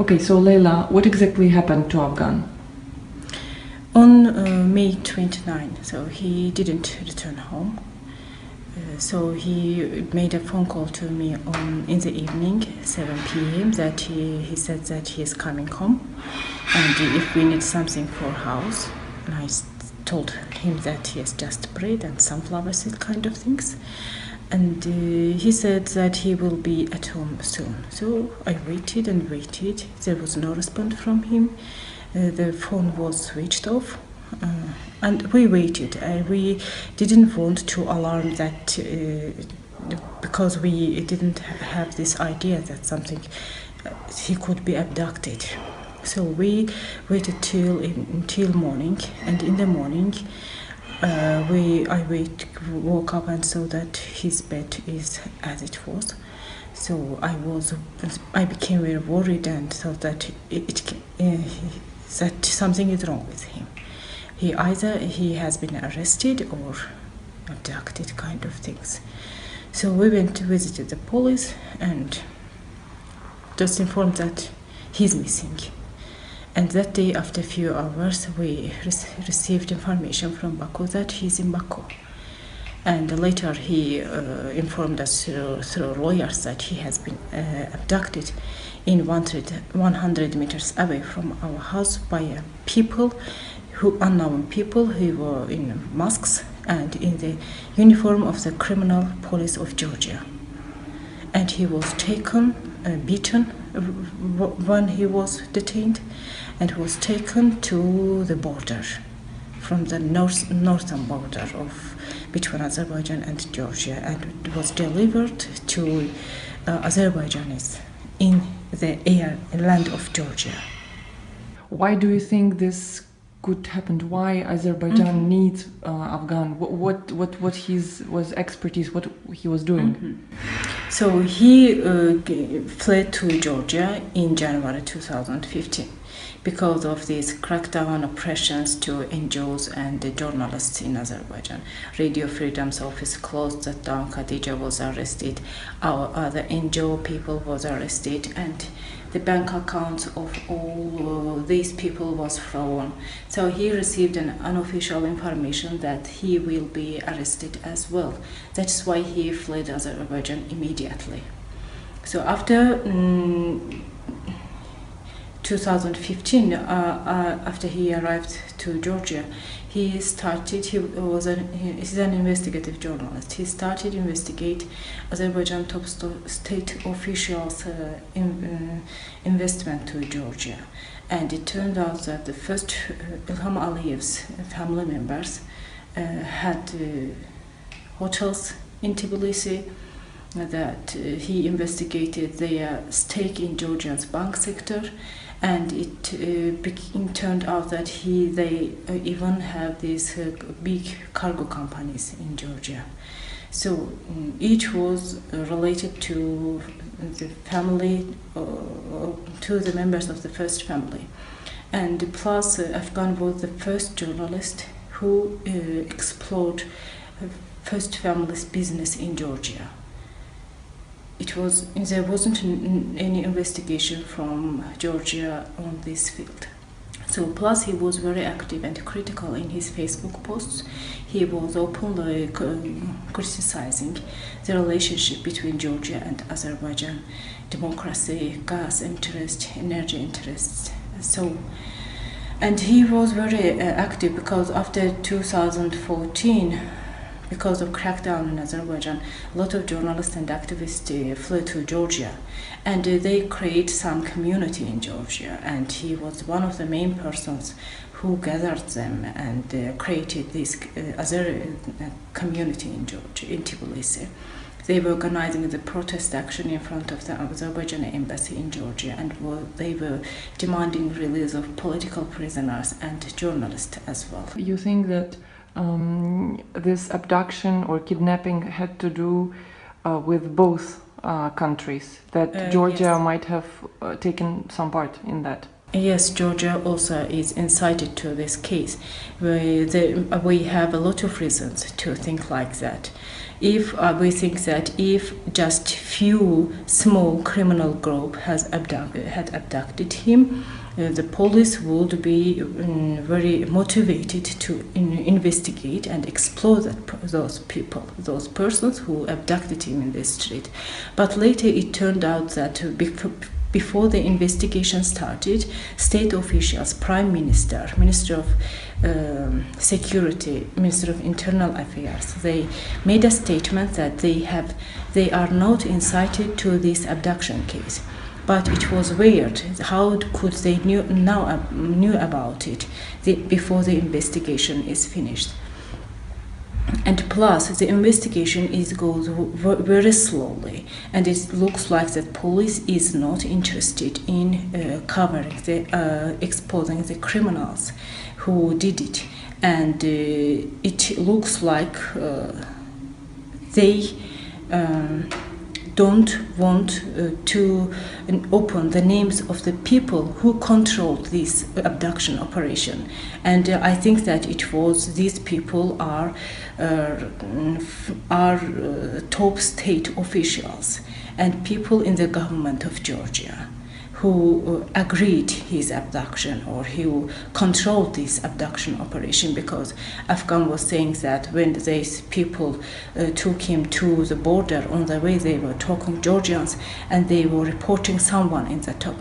Okay, so Leyla, what exactly happened to Afgan? On May 29, so he didn't return home. So he made a phone call to me in the evening, 7 p.m. that he said that he is coming home, and if we need something for house, and I told him that he has just bread and sunflower seed kind of things, and he said that he will be at home soon. So I waited and waited. There was no response from him. The phone was switched off. And we waited. We didn't want to alarm that because we didn't have this idea that something he could be abducted. So we waited till morning, and in the morning I woke up and saw that his bed is as it was. So I became very worried and thought that that something is wrong with him. Either he has been arrested or abducted, kind of things. So we went to visit the police and just informed that he's missing. And that day, after a few hours, we received information from Baku that he's in Baku. And later he informed us through lawyers that he has been abducted in 100 meters away from our house by unknown people who were in masks and in the uniform of the criminal police of Georgia. And he was taken, beaten when he was detained, and was taken to the border, from the northern border between Azerbaijan and Georgia, and was delivered to Azerbaijanis in the land of Georgia. Why do you think this could happen? Why Azerbaijan needs Afgan? What his was expertise? What he was doing? So he fled to Georgia in January 2015 because of these crackdown oppressions to NGOs and the journalists in Azerbaijan. Radio Freedom's office closed that down. Khadija was arrested. Our other NGO people was arrested, and the bank accounts of all these people was frozen. So he received an unofficial information that he will be arrested as well. That's why he fled Azerbaijan immediately. So after 2015, after he arrived to Georgia, he's an investigative journalist. He started investigate Azerbaijan top state officials' investment to Georgia. And it turned out that the first Ilham Aliyev's family members had hotels in Tbilisi, that he investigated their stake in Georgia's bank sector, and it turned out that they even have these big cargo companies in Georgia. So each was related to the family, to the members of the first family. And plus, Afgan was the first journalist who explored first family's business in Georgia. There wasn't any investigation from Georgia on this field. So plus he was very active and critical in his Facebook posts. He was openly criticizing the relationship between Georgia and Azerbaijan, democracy, gas interest, energy interests. And he was very active because after 2014, because of crackdown in Azerbaijan, a lot of journalists and activists fled to Georgia, and they create some community in Georgia, and he was one of the main persons who gathered them and created this community in Georgia, in Tbilisi. They were organizing the protest action in front of the Azerbaijani embassy in Georgia, and they were demanding release of political prisoners and journalists as well. You think that this abduction or kidnapping had to do with both countries, that Georgia yes. might have taken some part in that? Yes, Georgia also is incited to this case. We have a lot of reasons to think like that. If we think that if just few small criminal group had abducted him, the police would be very motivated to investigate and explore those people, those persons who abducted him in the street. But later it turned out that before the investigation started, state officials, Prime Minister, Minister of Security, Minister of Internal Affairs, they made a statement that they are not incited to this abduction case. But it was weird. How could they knew about it before the investigation is finished? And plus, the investigation goes very slowly, and it looks like the police is not interested in exposing the criminals who did it, and it looks like they don't want to open the names of the people who controlled this abduction operation. And I think that these people are top state officials and people in the government of Georgia who agreed his abduction, or who controlled this abduction operation, because Afgan was saying that when these people took him to the border, on the way they were talking Georgians and they were reporting someone in the top.